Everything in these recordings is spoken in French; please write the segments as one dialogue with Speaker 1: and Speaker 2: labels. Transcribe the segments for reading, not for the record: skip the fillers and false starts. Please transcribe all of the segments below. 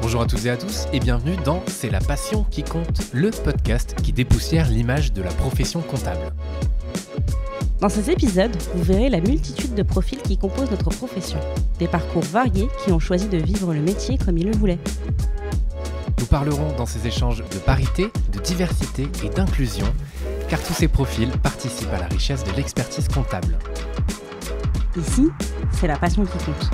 Speaker 1: Bonjour à toutes et à tous et bienvenue dans C'est la passion qui compte, le podcast qui dépoussière l'image de la profession comptable.
Speaker 2: Dans ces épisodes, vous verrez la multitude de profils qui composent notre profession. Des parcours variés qui ont choisi de vivre le métier comme ils le voulaient.
Speaker 1: Nous parlerons dans ces échanges de parité, de diversité et d'inclusion, car tous ces profils participent à la richesse de l'expertise comptable.
Speaker 2: Ici, c'est la passion qui compte.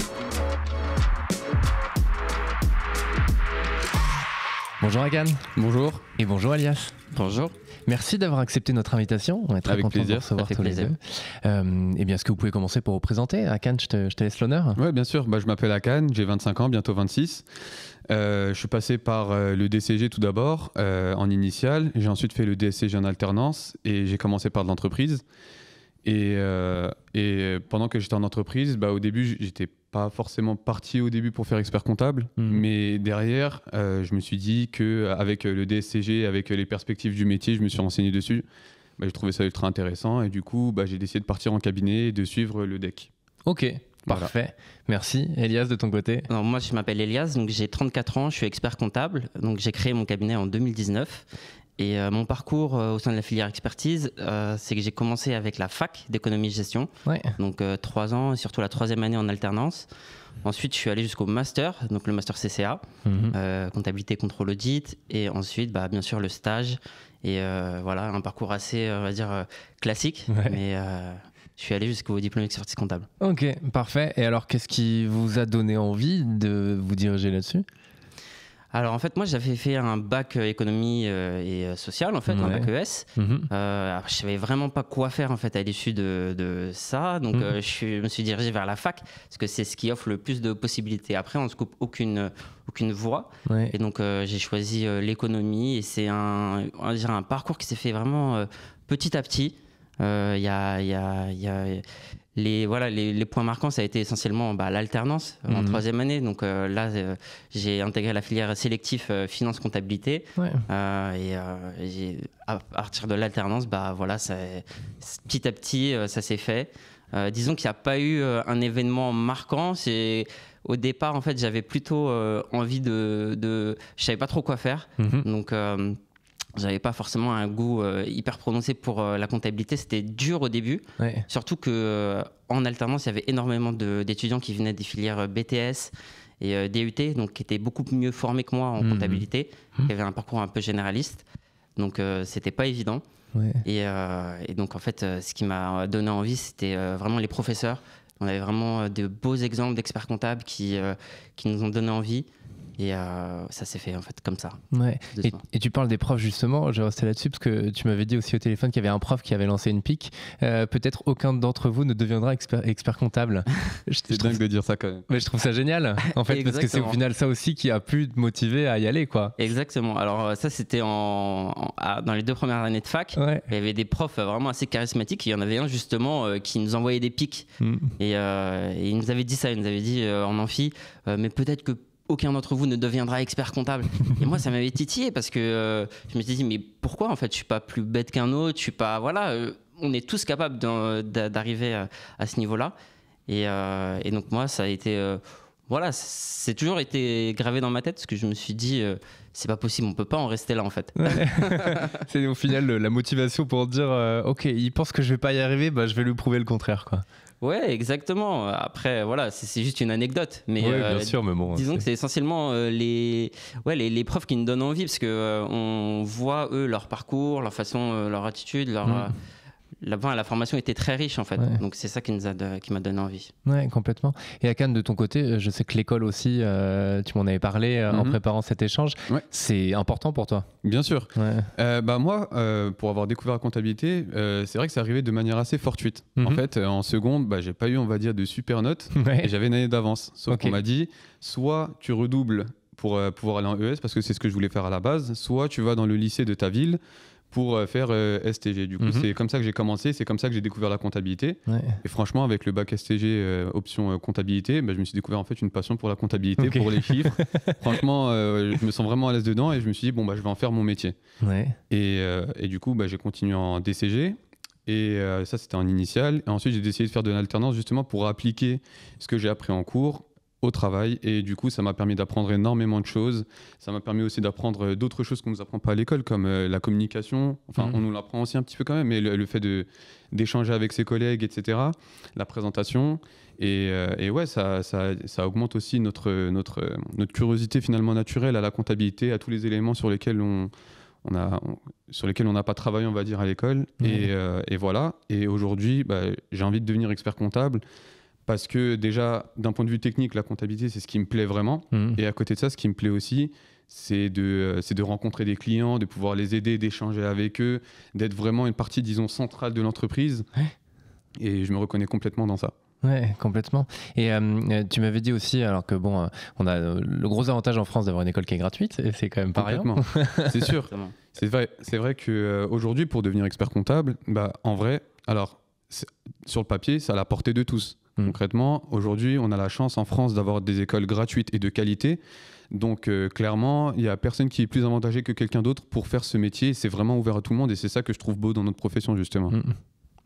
Speaker 1: Bonjour Akan.
Speaker 3: Bonjour.
Speaker 1: Et bonjour Elias.
Speaker 3: Bonjour.
Speaker 1: Merci d'avoir accepté notre invitation. On est très contents de vous recevoir tous les deux. Eh bien, est-ce que vous pouvez commencer pour vous présenter? Akan, je te laisse l'honneur.
Speaker 3: Oui, bien sûr. Je m'appelle Akan, j'ai 25 ans, bientôt 26. Je suis passé par le DCG tout d'abord, en initial. J'ai ensuite fait le DSCG en alternance et j'ai commencé par de l'entreprise. Et pendant que j'étais en entreprise, au début, j'étais pas forcément parti au début pour faire expert comptable, mais derrière, je me suis dit qu'avec le DSCG, avec les perspectives du métier, je me suis renseigné dessus. J'ai trouvé ça ultra intéressant et du coup, j'ai décidé de partir en cabinet et de suivre le DEC.
Speaker 1: Ok, parfait. Voilà. Merci. Elias, de ton côté?
Speaker 4: Alors, moi, je m'appelle Elias, donc j'ai 34 ans, je suis expert comptable. Donc, j'ai créé mon cabinet en 2019. Et mon parcours au sein de la filière expertise, c'est que j'ai commencé avec la fac d'économie-gestion, donc 3 ans, et surtout la 3e année en alternance. Ensuite, je suis allé jusqu'au master, donc le master CCA, comptabilité, contrôle, audit, et ensuite, bien sûr, le stage. Et voilà, un parcours assez, on va dire, classique, mais je suis allé jusqu'au diplôme d'expertise comptable.
Speaker 1: Ok, parfait. Et alors, qu'est-ce qui vous a donné envie de vous diriger là-dessus ?
Speaker 4: Alors en fait, moi j'avais fait un bac économie et social, en fait, un bac ES. Alors, je savais vraiment pas quoi faire en fait à l'issue de ça, donc je me suis dirigé vers la fac parce que c'est ce qui offre le plus de possibilités. Après, on se coupe aucune voie, et donc j'ai choisi l'économie et c'est on va dire un parcours qui s'est fait vraiment petit à petit. Il y a les points marquants, ça a été essentiellement l'alternance en 3e année. Donc là, j'ai intégré la filière sélectif finance comptabilité. Et à partir de l'alternance, petit à petit, ça s'est fait. Disons qu'il n'y a pas eu un événement marquant. Au départ, en fait, j'avais plutôt envie je savais pas trop quoi faire. Donc j'avais pas forcément un goût hyper prononcé pour la comptabilité. C'était dur au début, surtout qu'en alternance, il y avait énormément d'étudiants qui venaient des filières BTS et DUT, donc qui étaient beaucoup mieux formés que moi en comptabilité, qui avaient un parcours un peu généraliste. Donc c'était pas évident. Et donc en fait, ce qui m'a donné envie, c'était vraiment les professeurs. On avait vraiment de beaux exemples d'experts comptables qui nous ont donné envie. Et ça s'est fait en fait comme ça.
Speaker 1: Et tu parles des profs justement, je vais rester là-dessus parce que tu m'avais dit aussi au téléphone qu'il y avait un prof qui avait lancé une pique. Peut-être aucun d'entre vous ne deviendra expert comptable.
Speaker 3: C'est dingue de dire ça quand même.
Speaker 1: Mais je trouve ça génial en fait, parce que c'est au final ça aussi qui a pu te motiver à y aller, quoi.
Speaker 4: Exactement. Alors ça c'était dans les 2 premières années de fac. Il y avait des profs vraiment assez charismatiques. Il y en avait un justement qui nous envoyait des piques. Et il nous avait dit ça, il nous avait dit en amphi, mais peut-être que aucun d'entre vous ne deviendra expert comptable. Et moi, ça m'avait titillé parce que je me suis dit, mais pourquoi en fait, je suis pas plus bête qu'un autre, je suis pas, on est tous capables d'arriver à ce niveau-là. Et donc moi, ça a été, c'est toujours été gravé dans ma tête parce que je me suis dit, c'est pas possible, on peut pas en rester là en fait.
Speaker 1: C'est au final la motivation pour dire, ok, il pense que je vais pas y arriver, je vais lui prouver le contraire, quoi.
Speaker 4: Ouais, exactement. Après, c'est juste une anecdote. Mais,
Speaker 1: bien sûr, mais bon,
Speaker 4: disons que c'est essentiellement les profs qui nous donnent envie parce qu'on voit, eux, leur parcours, leur façon, leur attitude, la formation était très riche en fait, donc c'est ça qui m'a donné envie.
Speaker 1: Ouais, complètement. Et Akan, de ton côté, je sais que l'école aussi, tu m'en avais parlé en préparant cet échange, c'est important pour toi?
Speaker 3: Bien sûr. Moi, pour avoir découvert la comptabilité, c'est vrai que c'est arrivé de manière assez fortuite. En fait, en seconde, j'ai pas eu, on va dire, de super notes, et j'avais une année d'avance. Sauf qu'on m'a dit, soit tu redoubles pour pouvoir aller en ES, parce que c'est ce que je voulais faire à la base, soit tu vas dans le lycée de ta ville, pour faire STG. Du coup, c'est comme ça que j'ai commencé, c'est comme ça que j'ai découvert la comptabilité. Ouais. Et franchement, avec le bac STG option comptabilité, je me suis découvert en fait une passion pour la comptabilité, pour les chiffres. Franchement, je me sens vraiment à l'aise dedans et je me suis dit, je vais en faire mon métier. Ouais. Et du coup, j'ai continué en DCG. Et ça, c'était en initial. Et ensuite, j'ai décidé de faire de l'alternance justement pour appliquer ce que j'ai appris en cours au travail. Et du coup, ça m'a permis d'apprendre énormément de choses. Ça m'a permis aussi d'apprendre d'autres choses qu'on ne nous apprend pas à l'école, comme la communication. Enfin, on nous l'apprend aussi un petit peu quand même, mais le fait d'échanger avec ses collègues, etc. La présentation. Et ouais, ça augmente aussi notre curiosité finalement naturelle à la comptabilité, à tous les éléments sur lesquels on n'a pas travaillé, on va dire, à l'école. Et voilà. Et aujourd'hui, j'ai envie de devenir expert comptable parce que déjà, d'un point de vue technique, la comptabilité, c'est ce qui me plaît vraiment. Et à côté de ça, ce qui me plaît aussi, c'est de rencontrer des clients, de pouvoir les aider, d'échanger avec eux, d'être vraiment une partie, disons, centrale de l'entreprise. Et je me reconnais complètement dans ça.
Speaker 1: Ouais, complètement. Et tu m'avais dit aussi, alors que on a le gros avantage en France d'avoir une école qui est gratuite, et c'est quand même pas rien.
Speaker 3: C'est sûr. C'est vrai qu'aujourd'hui, pour devenir expert comptable, en vrai, alors sur le papier, ça a la portée de tous. Concrètement, aujourd'hui, on a la chance en France d'avoir des écoles gratuites et de qualité. Donc clairement, il n'y a personne qui est plus avantagé que quelqu'un d'autre pour faire ce métier. C'est vraiment ouvert à tout le monde et c'est ça que je trouve beau dans notre profession, justement.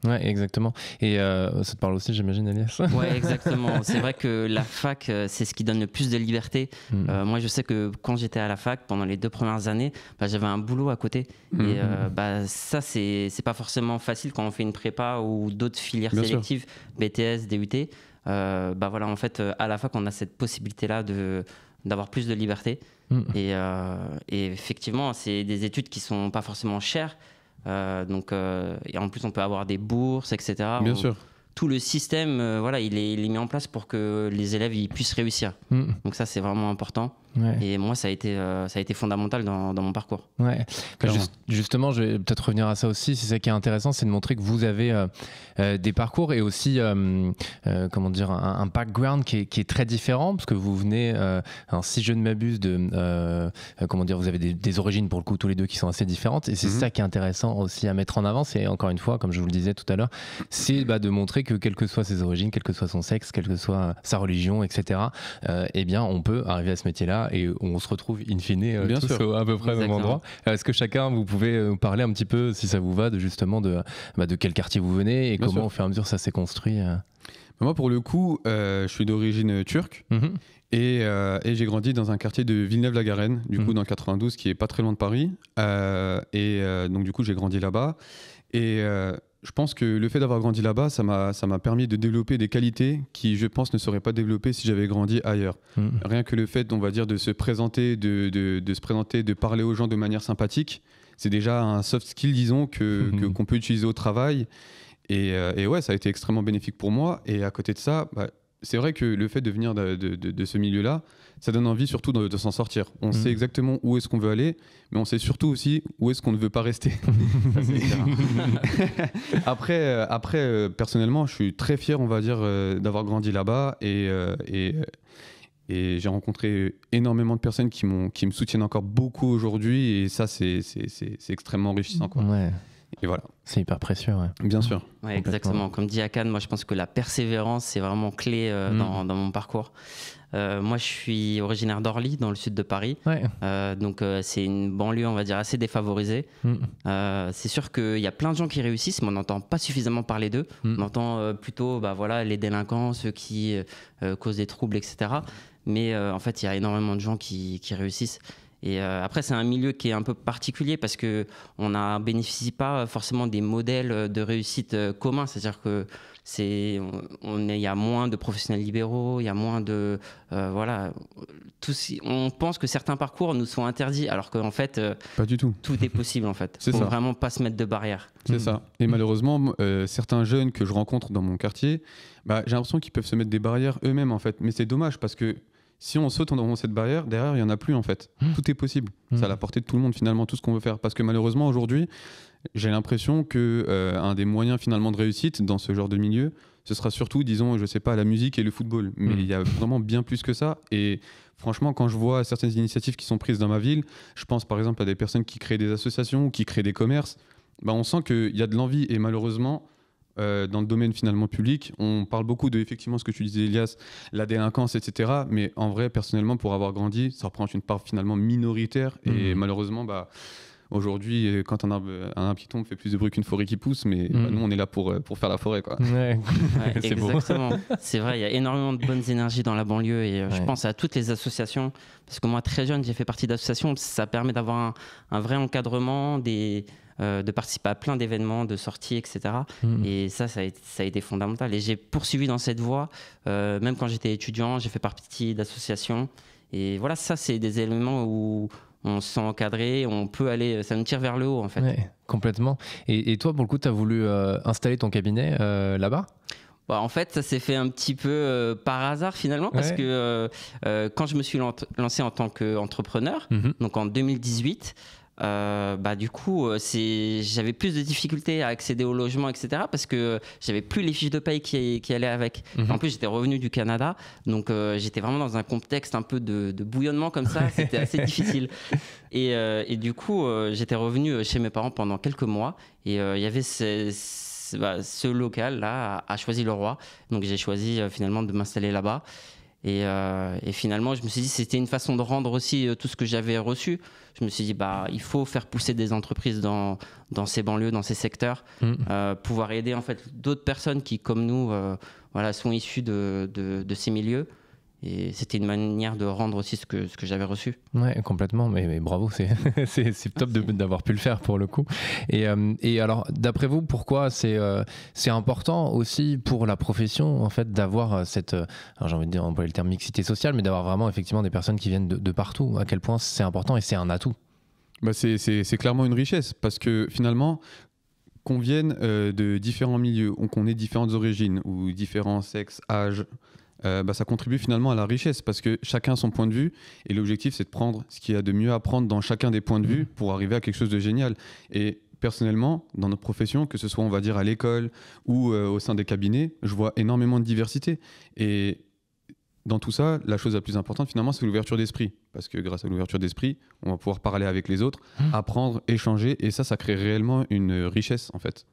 Speaker 1: Ouais, exactement. Et ça te parle aussi, j'imagine, Elias.
Speaker 4: Ouais, exactement. C'est vrai que la fac, c'est ce qui donne le plus de liberté. Moi, je sais que quand j'étais à la fac, pendant les 2 premières années, j'avais un boulot à côté. Et ça, c'est pas forcément facile quand on fait une prépa ou d'autres filières sélectives, BTS, DUT. Voilà, en fait, à la fac, on a cette possibilité-là d'avoir plus de liberté. Et effectivement, c'est des études qui sont pas forcément chères. Et en plus on peut avoir des bourses, etc.
Speaker 3: Bien sûr.
Speaker 4: Tout le système, il est mis en place pour que les élèves ils puissent réussir. Donc ça, c'est vraiment important. Ouais. Et moi, ça a été fondamental dans mon parcours.
Speaker 1: Ouais. Justement, je vais peut-être revenir à ça aussi. C'est ça qui est intéressant, c'est de montrer que vous avez des parcours et aussi un background qui est très différent, parce que vous venez, alors, si je ne m'abuse, vous avez des origines pour le coup tous les deux qui sont assez différentes. Et c'est ça qui est intéressant aussi à mettre en avant. C'est encore une fois, comme je vous le disais tout à l'heure, c'est de montrer que quelles que soient ses origines, quel que soit son sexe, quelle que soit sa religion, etc. On peut arriver à ce métier-là et on se retrouve in fine tous à peu près au même endroit. Est-ce que chacun, vous pouvez nous parler un petit peu, si ça vous va, de quel quartier vous venez et comment au fur et à mesure ça s'est construit
Speaker 3: Moi, pour le coup, je suis d'origine turque. Et j'ai grandi dans un quartier de Villeneuve-la-Garenne, du coup dans le 92, qui est pas très loin de Paris. Donc du coup, j'ai grandi là-bas. Et je pense que le fait d'avoir grandi là-bas, ça m'a permis de développer des qualités qui, je pense, ne seraient pas développées si j'avais grandi ailleurs. Rien que le fait, on va dire, de se présenter, de parler aux gens de manière sympathique, c'est déjà un soft skill, disons, qu'on peut utiliser au travail. Et ouais, ça a été extrêmement bénéfique pour moi. Et à côté de ça, c'est vrai que le fait de venir de ce milieu-là, ça donne envie surtout de s'en sortir. On sait exactement où est-ce qu'on veut aller, mais on sait surtout aussi où est-ce qu'on ne veut pas rester. Après, personnellement, je suis très fier, on va dire, d'avoir grandi là-bas et j'ai rencontré énormément de personnes qui me soutiennent encore beaucoup aujourd'hui et ça, c'est extrêmement enrichissant, quoi. Ouais. Et voilà.
Speaker 1: C'est hyper précieux, ouais.
Speaker 3: Bien sûr.
Speaker 4: Ouais, exactement. Comme dit Hakan, moi je pense que la persévérance c'est vraiment clé dans mon parcours. Moi je suis originaire d'Orly, dans le sud de Paris. Ouais. Donc c'est une banlieue, on va dire, assez défavorisée. C'est sûr qu'il y a plein de gens qui réussissent, mais on n'entend pas suffisamment parler d'eux. On entend plutôt les délinquants, ceux qui causent des troubles, etc. Mais en fait, il y a énormément de gens qui réussissent. Et après, c'est un milieu qui est un peu particulier parce qu'on ne bénéficie pas forcément des modèles de réussite communs. C'est-à-dire que il y a moins de professionnels libéraux, il y a moins de... on pense que certains parcours nous sont interdits, alors qu'en fait...
Speaker 3: pas du tout.
Speaker 4: Tout est possible, en fait. Il ne faut vraiment pas se mettre de barrières.
Speaker 3: C'est ça. Et malheureusement, certains jeunes que je rencontre dans mon quartier, j'ai l'impression qu'ils peuvent se mettre des barrières eux-mêmes, en fait. Mais c'est dommage parce que si on saute dans cette barrière, derrière, il n'y en a plus en fait. Tout est possible. C'est à la portée de tout le monde finalement, tout ce qu'on veut faire. Parce que malheureusement aujourd'hui, j'ai l'impression qu'un des moyens finalement de réussite dans ce genre de milieu, ce sera surtout, disons, je sais pas, la musique et le football. Mais il y a vraiment bien plus que ça. Et franchement, quand je vois certaines initiatives qui sont prises dans ma ville, je pense par exemple à des personnes qui créent des associations ou qui créent des commerces, bah, on sent qu'il y a de l'envie. Et malheureusement, dans le domaine finalement public, on parle beaucoup de, effectivement, ce que tu disais, Elias, la délinquance, etc. Mais en vrai, personnellement, pour avoir grandi, ça représente une part finalement minoritaire. Et malheureusement, bah, aujourd'hui, quand un arbre qui tombe fait plus de bruit qu'une forêt qui pousse, mais bah, nous, on est là pour faire la forêt, quoi.
Speaker 1: Ouais.
Speaker 4: C'est exactement. C'est vrai, il y a énormément de bonnes énergies dans la banlieue et je pense à toutes les associations. Parce que moi, très jeune, j'ai fait partie d'associations. Ça permet d'avoir un vrai encadrement, de participer à plein d'événements, de sorties, etc. Et ça a été fondamental. Et j'ai poursuivi dans cette voie. Même quand j'étais étudiant, j'ai fait partie d'associations. Et voilà, ça, c'est des éléments où on se sent encadré, on peut aller, ça nous tire vers le haut en fait.
Speaker 1: Ouais, complètement. Et toi, pour le coup, tu as voulu installer ton cabinet là-bas ?
Speaker 4: En fait, ça s'est fait un petit peu par hasard finalement, parce que quand je me suis lancé en tant qu'entrepreneur, donc en 2018, du coup, j'avais plus de difficultés à accéder au logement, etc. parce que j'avais plus les fiches de paye qui allaient avec. En plus, j'étais revenu du Canada, donc j'étais vraiment dans un contexte un peu de bouillonnement comme ça. C'était assez difficile. Et du coup, j'étais revenu chez mes parents pendant quelques mois et il y avait ce local-là à Choisy-le-Roi. Donc j'ai choisi finalement de m'installer là-bas. Et finalement, je me suis dit c'était une façon de rendre aussi tout ce que j'avais reçu. Je me suis dit il faut faire pousser des entreprises dans ces banlieues, dans ces secteurs, pouvoir aider en fait d'autres personnes qui, comme nous, sont issues de ces milieux. Et c'était une manière de rendre aussi ce que j'avais reçu. Ouais,
Speaker 1: complètement. Mais bravo, c'est top d'avoir pu le faire pour le coup. Et alors, d'après vous, pourquoi c'est important aussi pour la profession en fait d'avoir cette, alors j'ai envie de dire, employer le terme mixité sociale, mais d'avoir vraiment effectivement des personnes qui viennent de partout. À quel point c'est important et c'est un atout.
Speaker 3: C'est clairement une richesse parce que finalement, qu'on vienne de différents milieux ou qu'on ait différentes origines ou différents sexes, âges. Ça contribue finalement à la richesse parce que chacun a son point de vue et l'objectif c'est de prendre ce qu'il y a de mieux à prendre dans chacun des points de vue pour arriver à quelque chose de génial. Et personnellement, dans notre profession, que ce soit on va dire à l'école ou au sein des cabinets, je vois énormément de diversité. Et dans tout ça, la chose la plus importante finalement c'est l'ouverture d'esprit parce que grâce à l'ouverture d'esprit, on va pouvoir parler avec les autres, apprendre, échanger et ça crée réellement une richesse en fait.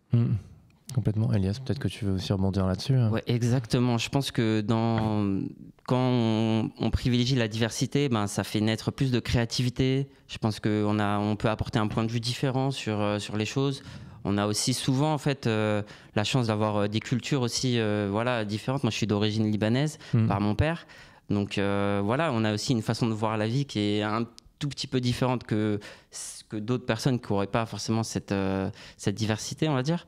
Speaker 1: Complètement. Elias, peut-être que tu veux aussi rebondir là-dessus.
Speaker 4: Ouais, exactement. Je pense que quand on privilégie la diversité, ça fait naître plus de créativité. Je pense qu'on peut apporter un point de vue différent sur les choses. On a aussi souvent en fait la chance d'avoir des cultures aussi différentes. Moi, je suis d'origine libanaise par mon père. Donc on a aussi une façon de voir la vie qui est un tout petit peu différente que d'autres personnes qui n'auraient pas forcément cette diversité, on va dire.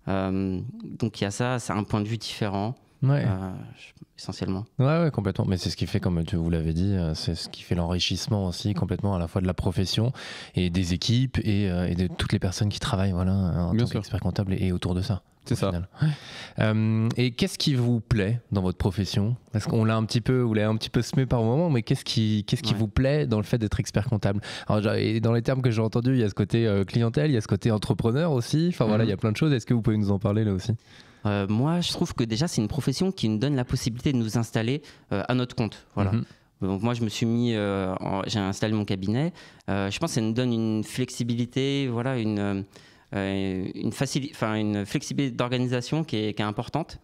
Speaker 4: Donc il y a ça, c'est un point de vue différent, essentiellement.
Speaker 1: Ouais, complètement. Mais c'est ce qui fait, comme vous l'avez dit, c'est ce qui fait l'enrichissement aussi complètement à la fois de la profession et des équipes et de toutes les personnes qui travaillent en tant qu'expert comptable et autour de ça.
Speaker 3: C'est ça.
Speaker 1: Et qu'est-ce qui vous plaît dans votre profession ? Parce qu'on l'a un petit peu semé par moment, mais qu'est-ce qui vous plaît dans le fait d'être expert comptable ? Alors, et dans les termes que j'ai entendus, il y a ce côté clientèle, il y a ce côté entrepreneur aussi. Enfin voilà, il y a plein de choses. Est-ce que vous pouvez nous en parler là aussi ?
Speaker 4: Moi, je trouve que déjà, c'est une profession qui nous donne la possibilité de nous installer à notre compte. Voilà. Donc moi, je me suis j'ai installé mon cabinet. Je pense que ça nous donne une flexibilité, une flexibilité d'organisation qui est importante.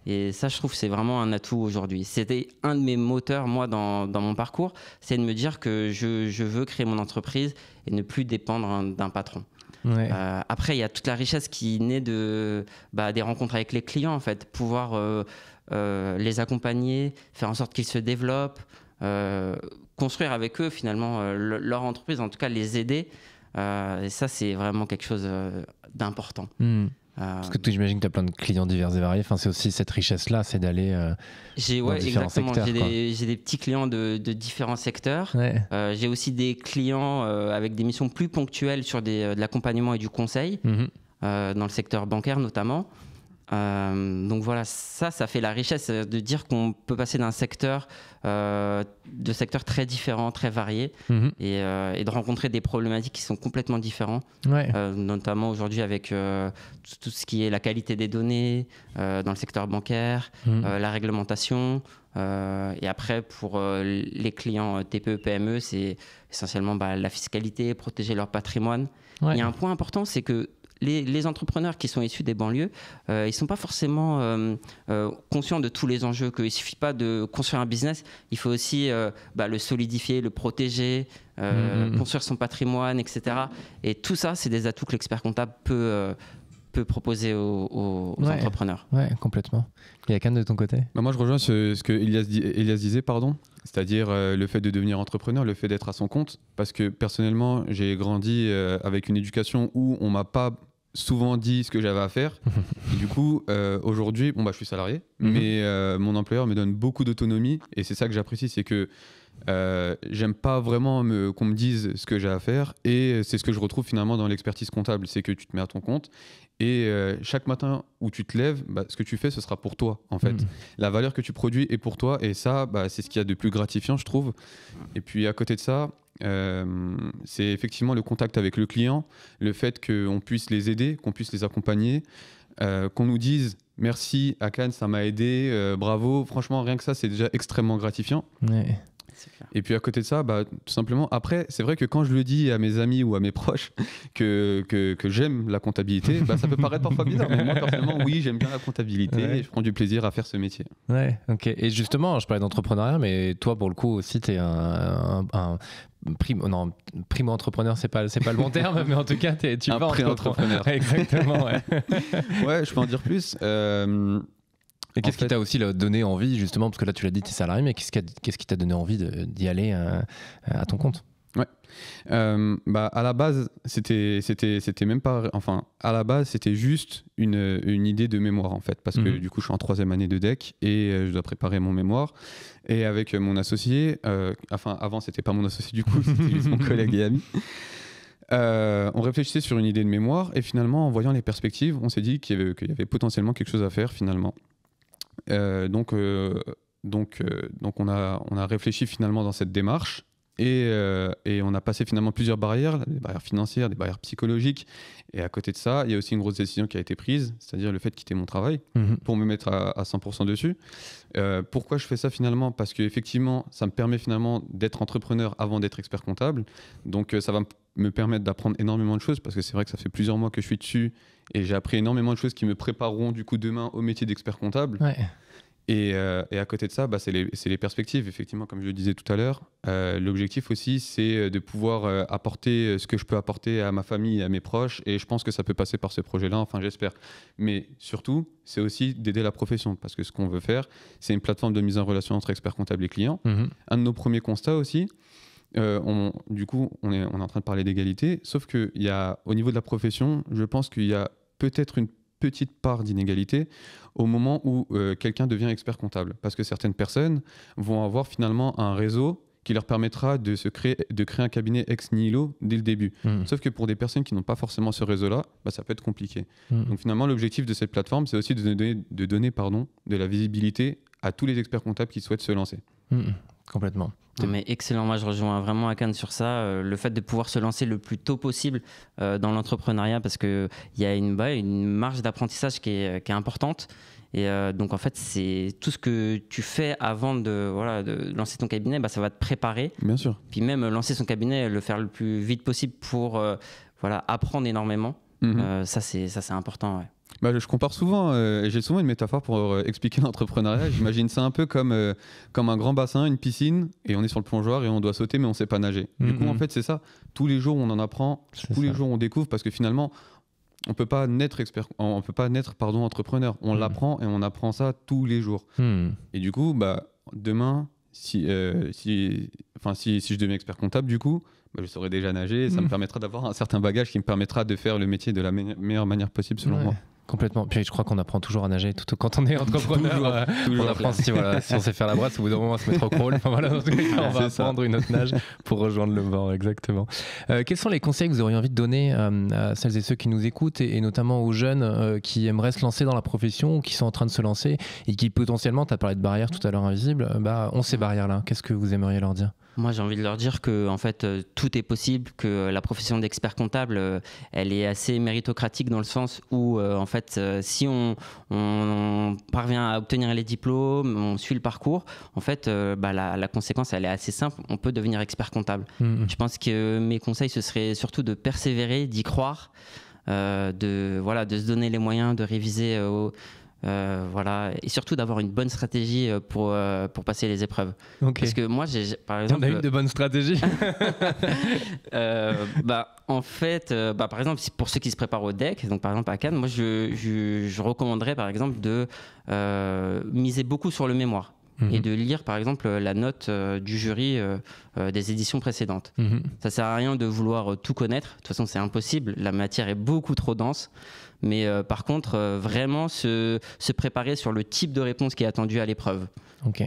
Speaker 4: Et ça, je trouve que c'est vraiment un atout aujourd'hui. C'était un de mes moteurs, moi, dans mon parcours, c'est de me dire que je veux créer mon entreprise et ne plus dépendre d'un patron. Ouais. Après, il y a toute la richesse qui naît des rencontres avec les clients, en fait. Pouvoir les accompagner, faire en sorte qu'ils se développent, construire avec eux, finalement, leur entreprise, en tout cas, les aider. Et ça, c'est vraiment quelque chose d'important.
Speaker 1: Parce que j'imagine que tu as plein de clients divers et variés. Enfin, c'est aussi cette richesse-là, c'est d'aller dans différents secteurs.
Speaker 4: J'ai des petits clients de différents secteurs. Ouais. J'ai aussi des clients avec des missions plus ponctuelles sur de l'accompagnement et du conseil, dans le secteur bancaire notamment. Donc voilà, ça fait la richesse de dire qu'on peut passer d'un secteur, de secteurs très différents, très variés, et de rencontrer des problématiques qui sont complètement différentes, notamment aujourd'hui avec tout ce qui est la qualité des données dans le secteur bancaire, la réglementation. Et après, pour les clients TPE, PME, c'est essentiellement la fiscalité, protéger leur patrimoine. Il y a un point important, c'est que les entrepreneurs qui sont issus des banlieues, ils ne sont pas forcément conscients de tous les enjeux, qu'il ne suffit pas de construire un business, il faut aussi le solidifier, le protéger, construire son patrimoine, etc. Et tout ça, c'est des atouts que l'expert comptable peut proposer aux entrepreneurs.
Speaker 1: Ouais, complètement. Yakan, de ton côté?
Speaker 3: Moi, je rejoins ce que Elias disait, c'est-à-dire le fait de devenir entrepreneur, le fait d'être à son compte, parce que personnellement, j'ai grandi avec une éducation où on m'a pas souvent dit ce que j'avais à faire. Et du coup, aujourd'hui, je suis salarié, mais mon employeur me donne beaucoup d'autonomie, et c'est ça que j'apprécie, c'est que j'aime pas vraiment qu'on me dise ce que j'ai à faire, et c'est ce que je retrouve finalement dans l'expertise comptable, c'est que tu te mets à ton compte, et chaque matin où tu te lèves, ce que tu fais, ce sera pour toi en fait. La valeur que tu produis est pour toi, et ça, c'est ce qu'il y a de plus gratifiant, je trouve. Et puis à côté de ça, c'est effectivement le contact avec le client, le fait qu'on puisse les aider, qu'on puisse les accompagner, qu'on nous dise merci Yakan, ça m'a aidé, bravo. Franchement, rien que ça, c'est déjà extrêmement gratifiant.
Speaker 1: Ouais.
Speaker 3: Et puis à côté de ça, tout simplement, après, c'est vrai que quand je le dis à mes amis ou à mes proches que j'aime la comptabilité, ça peut paraître parfois bizarre, mais moi personnellement, oui, j'aime bien la comptabilité et je prends du plaisir à faire ce métier.
Speaker 1: Ouais, ok. Et justement, je parlais d'entrepreneuriat, mais toi, pour le coup, aussi, tu es un primo-entrepreneur, c'est pas le bon terme, mais en tout cas, tu
Speaker 3: un
Speaker 1: vas
Speaker 3: pré-entrepreneur.
Speaker 1: Exactement, ouais.
Speaker 3: Ouais, je peux en dire plus.
Speaker 1: Et qu'est-ce qui t'a aussi donné envie, justement, parce que là tu l'as dit, tu es salarié, mais qu'est-ce qui t'a donné envie d'y aller à ton compte?
Speaker 3: Ouais. À la base, c'était même pas. Enfin, à la base, c'était juste une idée de mémoire, en fait, parce que du coup, je suis en 3e année de DEC et je dois préparer mon mémoire. Et avec mon associé, avant, c'était pas mon associé, du coup, c'était juste mon collègue et ami. On réfléchissait sur une idée de mémoire et finalement, en voyant les perspectives, on s'est dit qu'il y avait potentiellement quelque chose à faire finalement. Donc on a réfléchi finalement dans cette démarche et on a passé finalement plusieurs barrières, des barrières financières, des barrières psychologiques, et à côté de ça il y a aussi une grosse décision qui a été prise, c'est-à-dire le fait de quitter mon travail pour me mettre à 100% dessus. Pourquoi je fais ça finalement? Parce qu'effectivement ça me permet finalement d'être entrepreneur avant d'être expert comptable, donc ça va me permettre d'apprendre énormément de choses, parce que c'est vrai que ça fait plusieurs mois que je suis dessus et j'ai appris énormément de choses qui me prépareront du coup demain au métier d'expert comptable.
Speaker 1: Ouais.
Speaker 3: Et à côté de ça, c'est les perspectives, effectivement, comme je le disais tout à l'heure. L'objectif aussi, c'est de pouvoir apporter ce que je peux apporter à ma famille et à mes proches, et je pense que ça peut passer par ce projet-là, enfin j'espère. Mais surtout, c'est aussi d'aider la profession, parce que ce qu'on veut faire, c'est une plateforme de mise en relation entre experts comptables et clients. Un de nos premiers constats aussi, du coup, on est en train de parler d'égalité, sauf qu'au niveau de la profession, je pense qu'il y a peut-être une petite part d'inégalité au moment où quelqu'un devient expert comptable, parce que certaines personnes vont avoir finalement un réseau qui leur permettra de créer un cabinet ex nihilo dès le début. Sauf que pour des personnes qui n'ont pas forcément ce réseau-là, ça peut être compliqué. Donc finalement, l'objectif de cette plateforme, c'est aussi de donner de la visibilité à tous les experts comptables qui souhaitent se lancer.
Speaker 1: Complètement.
Speaker 4: Mais excellent, moi je rejoins vraiment Yakan sur ça, le fait de pouvoir se lancer le plus tôt possible dans l'entrepreneuriat, parce qu'il y a une marge d'apprentissage qui est importante. Et donc en fait, c'est tout ce que tu fais avant de lancer ton cabinet, ça va te préparer.
Speaker 3: Bien sûr.
Speaker 4: Puis même lancer son cabinet, le faire le plus vite possible pour apprendre énormément. Ça c'est important, ouais.
Speaker 3: Je compare souvent, j'ai souvent une métaphore pour expliquer l'entrepreneuriat. J'imagine ça un peu comme un grand bassin, une piscine, et on est sur le plongeoir et on doit sauter, mais on ne sait pas nager. Du coup, en fait, c'est ça. Tous les jours, on en apprend, les jours, on découvre, parce que finalement, on ne peut pas naître entrepreneur. On l'apprend et on apprend ça tous les jours. Et du coup, demain, si je deviens expert comptable, du coup, je saurai déjà nager. Ça me permettra d'avoir un certain bagage qui me permettra de faire le métier de la meilleure manière possible, selon moi.
Speaker 1: Complètement. Puis je crois qu'on apprend toujours à nager quand on est entrepreneur. On apprend si on sait faire la brasse, au bout d'un moment on va se mettre au crawl. Enfin, voilà, on va apprendre une autre nage pour rejoindre le bord, exactement. Quels sont les conseils que vous auriez envie de donner à celles et ceux qui nous écoutent et notamment aux jeunes qui aimeraient se lancer dans la profession ou qui sont en train de se lancer et qui potentiellement, tu as parlé de barrières tout à l'heure invisibles, ont ces barrières-là. Qu'est-ce que vous aimeriez leur dire ?
Speaker 4: Moi, j'ai envie de leur dire que en fait, tout est possible, que la profession d'expert comptable, elle est assez méritocratique dans le sens où, en fait, si on parvient à obtenir les diplômes, on suit le parcours, en fait, la conséquence, elle est assez simple. On peut devenir expert comptable. Je pense que mes conseils, ce serait surtout de persévérer, d'y croire, de se donner les moyens de réviser. Et surtout d'avoir une bonne stratégie pour passer les épreuves.
Speaker 1: Okay.
Speaker 4: Parce que moi, par exemple...
Speaker 1: On a une de bonnes stratégies.
Speaker 4: En fait, par exemple, pour ceux qui se préparent au DEC, donc par exemple à Cannes, moi je recommanderais par exemple de miser beaucoup sur le mémoire. Et de lire par exemple la note du jury des éditions précédentes. Ça sert à rien de vouloir tout connaître, de toute façon c'est impossible, la matière est beaucoup trop dense, mais par contre vraiment se préparer sur le type de réponse qui est attendu à l'épreuve.
Speaker 1: Okay.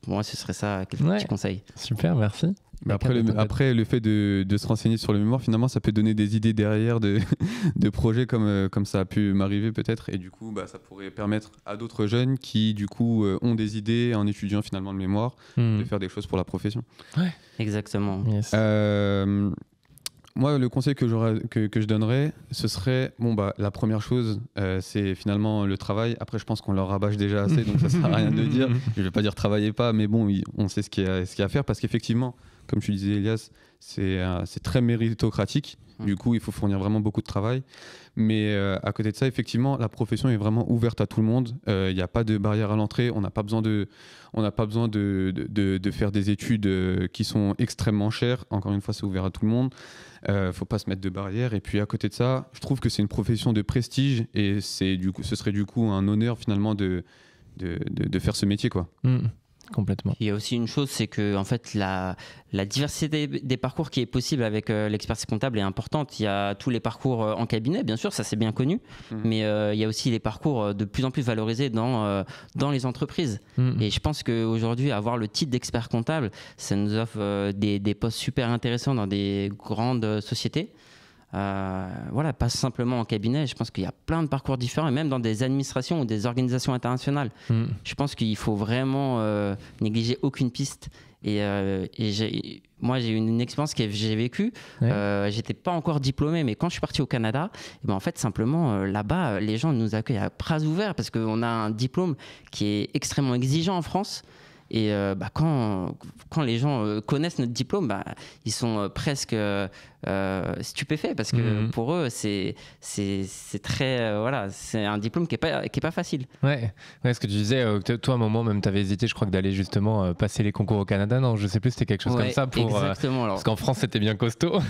Speaker 4: Pour moi ce serait ça quelques petits conseils.
Speaker 1: Super, merci.
Speaker 3: Mais après, le fait de se renseigner sur le mémoire, finalement, ça peut donner des idées derrière de projets comme ça a pu m'arriver peut-être. Et du coup, ça pourrait permettre à d'autres jeunes qui, du coup, ont des idées en étudiant finalement le mémoire, de faire des choses pour la profession.
Speaker 4: Ouais, exactement.
Speaker 1: Yes.
Speaker 3: Moi, le conseil que je donnerais, ce serait, la première chose, c'est finalement le travail. Après, je pense qu'on leur rabâche déjà assez, donc ça ne sert à rien de le dire. Je ne vais pas dire travaillez pas, mais bon, on sait ce qu'il y a à faire, parce qu'effectivement, comme tu disais, Elias, c'est très méritocratique. Du coup, il faut fournir vraiment beaucoup de travail. Mais à côté de ça, effectivement, la profession est vraiment ouverte à tout le monde. Il n'y a pas de barrière à l'entrée. On n'a pas besoin de faire des études qui sont extrêmement chères. Encore une fois, c'est ouvert à tout le monde. Faut pas se mettre de barrière. Et puis à côté de ça, je trouve que c'est une profession de prestige et ce serait du coup un honneur finalement de faire ce métier, quoi.
Speaker 1: Complètement.
Speaker 4: Il y a aussi une chose, c'est que en fait la diversité des parcours qui est possible avec l'expertise comptable est importante. Il y a tous les parcours en cabinet, bien sûr, ça c'est bien connu, mais il y a aussi les parcours de plus en plus valorisés dans les entreprises. Et je pense qu'aujourd'hui, avoir le titre d'expert comptable, ça nous offre des postes super intéressants dans des grandes sociétés. Pas simplement en cabinet, je pense qu'il y a plein de parcours différents et même dans des administrations ou des organisations internationales. Je pense qu'il faut vraiment négliger aucune piste et moi j'ai eu une expérience que j'ai vécue. J'étais pas encore diplômé, mais quand je suis parti au Canada, en fait simplement là-bas les gens nous accueillent à bras ouverts parce qu'on a un diplôme qui est extrêmement exigeant en France. Et quand les gens connaissent notre diplôme, ils sont presque stupéfaits parce que pour eux, c'est très c'est un diplôme qui est pas facile.
Speaker 1: Ouais, ce que tu disais, toi à un moment même, tu avais hésité, je crois, que d'aller justement passer les concours au Canada. Non, je sais plus, c'était quelque chose comme ça
Speaker 4: exactement.
Speaker 1: Parce qu'en France, c'était bien costaud.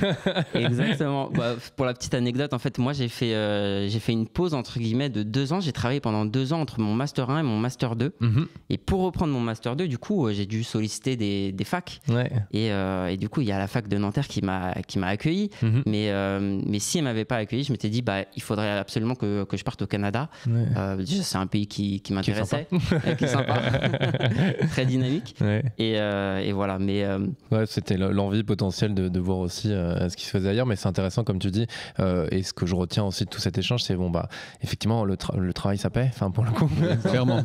Speaker 4: Exactement. Pour la petite anecdote, en fait, moi j'ai fait une pause entre guillemets de 2 ans. J'ai travaillé pendant 2 ans entre mon master 1 et mon master 2. Et pour reprendre mon master 2, du coup, j'ai dû solliciter des facs. Et du coup, il y a la fac de Nanterre qui m'a accueilli. Mais si elle m'avait pas accueilli, je m'étais dit il faudrait absolument que je parte au Canada. Déjà, c'est un pays qui m'intéressait, qui est sympa, très dynamique. Et voilà. Mais
Speaker 1: c'était l'envie potentielle de voir aussi ce qui se faisait ailleurs. Mais c'est intéressant, comme tu dis. Et ce que je retiens aussi de tout cet échange, c'est effectivement le travail ça paie. Enfin, pour le coup,
Speaker 3: clairement.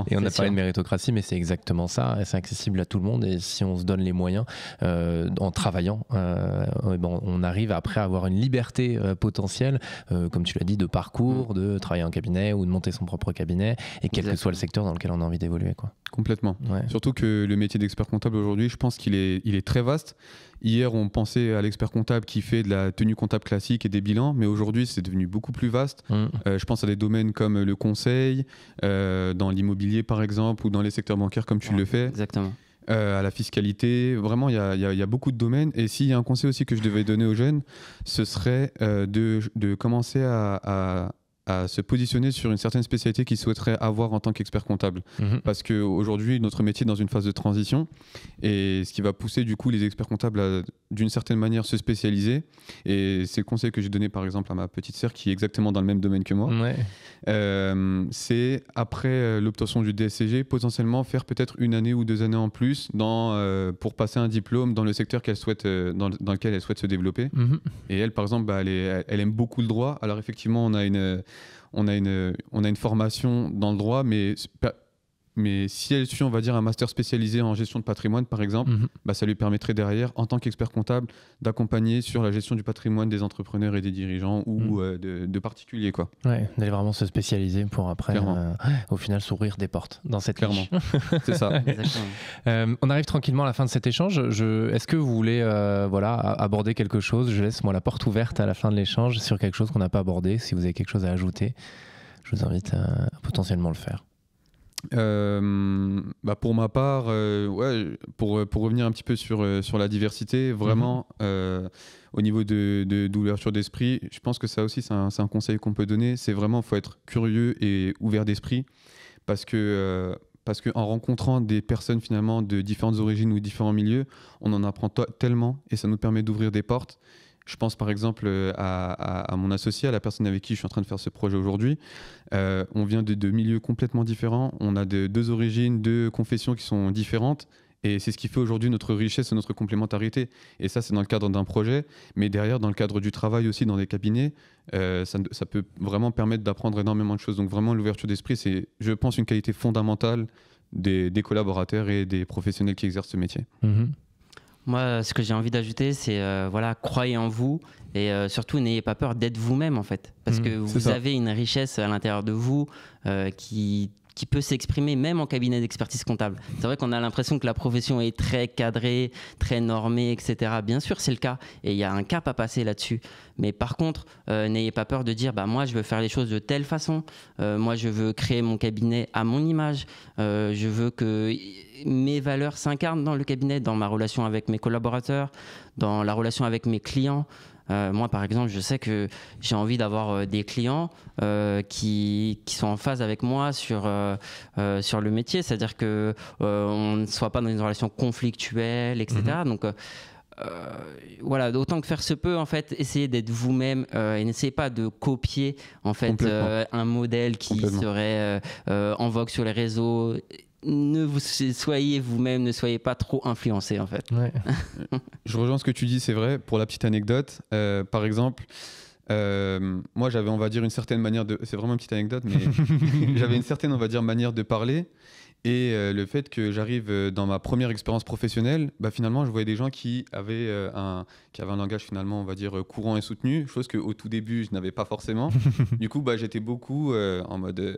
Speaker 1: Et on a parlé de méritocratie, mais c'est exactement ça. Et c'est accessible à tout le monde. Et si on se donne les moyens en travaillant, on arrive après à avoir une liberté potentielle, comme tu l'as dit, de parcours, de travailler en cabinet ou de monter son propre cabinet, et quel que soit le secteur dans lequel on a envie d'évoluer, quoi.
Speaker 3: Complètement. Surtout que le métier d'expert comptable aujourd'hui, je pense qu'il est très vaste. Hier, on pensait à l'expert comptable qui fait de la tenue comptable classique et des bilans, mais aujourd'hui, c'est devenu beaucoup plus vaste. Je pense à des domaines comme le conseil, dans l'immobilier par exemple, ou dans les secteurs bancaires comme tu le fais.
Speaker 4: Exactement.
Speaker 3: À la fiscalité, vraiment il y a beaucoup de domaines. Et s'il y a un conseil aussi que je devais donner aux jeunes, ce serait de commencer à à se positionner sur une certaine spécialité qu'ils souhaiteraient avoir en tant qu'expert comptable. Parce qu'aujourd'hui, notre métier est dans une phase de transition et ce qui va pousser du coup les experts comptables à, d'une certaine manière, se spécialiser. Et c'est le conseil que j'ai donné par exemple à ma petite sœur qui est exactement dans le même domaine que moi. C'est après l'obtention du DSCG, potentiellement faire peut-être 1 année ou 2 années en plus pour passer un diplôme dans le secteur qu'elle souhaite, dans lequel elle souhaite se développer. Et elle, par exemple, elle aime beaucoup le droit. Alors effectivement, on a une formation dans le droit, mais si elle suit, on va dire, un master spécialisé en gestion de patrimoine, par exemple, ça lui permettrait derrière, en tant qu'expert comptable, d'accompagner sur la gestion du patrimoine des entrepreneurs et des dirigeants ou de particuliers, quoi.
Speaker 1: Ouais, d'aller vraiment se spécialiser pour après, au final, s'ouvrir des portes dans cette
Speaker 3: niche. C'est ça.
Speaker 1: On arrive tranquillement à la fin de cet échange. Est-ce que vous voulez aborder quelque chose? Je laisse la porte ouverte à la fin de l'échange sur quelque chose qu'on n'a pas abordé. Si vous avez quelque chose à ajouter, je vous invite à potentiellement le faire.
Speaker 3: Pour ma part, pour revenir un petit peu sur la diversité, vraiment, au niveau d'ouverture d'esprit, je pense que ça aussi, c'est un conseil qu'on peut donner. C'est vraiment, il faut être curieux et ouvert d'esprit parce que en rencontrant des personnes finalement de différentes origines ou différents milieux, on en apprend tellement et ça nous permet d'ouvrir des portes. Je pense par exemple à mon associé, à la personne avec qui je suis en train de faire ce projet aujourd'hui. On vient de milieux complètement différents. On a 2 origines, 2 confessions qui sont différentes. Et c'est ce qui fait aujourd'hui notre richesse et notre complémentarité. Et ça, c'est dans le cadre d'un projet. Mais derrière, dans le cadre du travail aussi, dans des cabinets, ça peut vraiment permettre d'apprendre énormément de choses. Donc vraiment, l'ouverture d'esprit, c'est, je pense, une qualité fondamentale des collaborateurs et des professionnels qui exercent ce métier.
Speaker 4: Moi, ce que j'ai envie d'ajouter, c'est croyez en vous et surtout n'ayez pas peur d'être vous-même en fait, parce que vous avez une richesse à l'intérieur de vous qui peut s'exprimer même en cabinet d'expertise comptable. C'est vrai qu'on a l'impression que la profession est très cadrée, très normée, etc. Bien sûr, c'est le cas et il y a un cap à passer là-dessus. Mais par contre, n'ayez pas peur de dire moi, je veux faire les choses de telle façon. Moi, je veux créer mon cabinet à mon image. Je veux que mes valeurs s'incarnent dans le cabinet, dans ma relation avec mes collaborateurs, dans la relation avec mes clients. Moi, par exemple, je sais que j'ai envie d'avoir des clients qui sont en phase avec moi sur le métier, c'est-à-dire qu'on ne soit pas dans une relation conflictuelle, etc. Donc, autant que faire se peut, en fait, essayez d'être vous-même et n'essayez pas de copier en fait un modèle qui serait en vogue sur les réseaux. Soyez vous-même, ne soyez pas trop influencé en fait.
Speaker 3: Je rejoins ce que tu dis, c'est vrai. Pour la petite anecdote, par exemple, moi j'avais, on va dire, une certaine manière de... C'est vraiment une petite anecdote, mais j'avais une certaine, on va dire, manière de parler. Et le fait que j'arrive dans ma première expérience professionnelle, finalement, je voyais des gens qui avaient un langage finalement, on va dire, courant et soutenu, chose qu'au tout début, je n'avais pas forcément. Du coup, j'étais beaucoup en mode,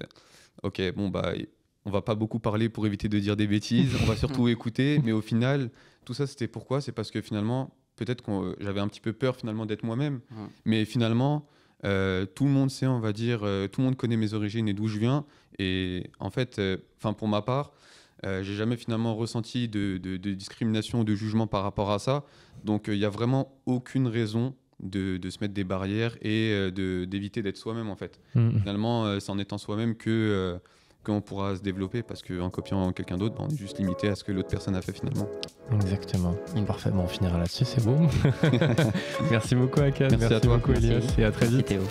Speaker 3: on va pas beaucoup parler pour éviter de dire des bêtises, on va surtout écouter. Mais au final, tout ça, c'était pourquoi? C'est parce que finalement, peut-être que j'avais un petit peu peur finalement d'être moi-même. Mais finalement, tout le monde sait, on va dire, tout le monde connaît mes origines et d'où je viens. Et en fait, pour ma part, j'ai jamais finalement ressenti de discrimination ou de jugement par rapport à ça. Donc, il n'y a vraiment aucune raison de se mettre des barrières et d'éviter d'être soi-même, en fait. Finalement, c'est en étant soi-même qu'on pourra se développer, parce qu'en copiant quelqu'un d'autre, on est juste limité à ce que l'autre personne a fait finalement.
Speaker 1: Exactement. Parfait, on finira là-dessus, c'est beau. Merci beaucoup Akan,
Speaker 3: merci à toi,
Speaker 1: beaucoup Elias, et à très vite.
Speaker 4: Théo.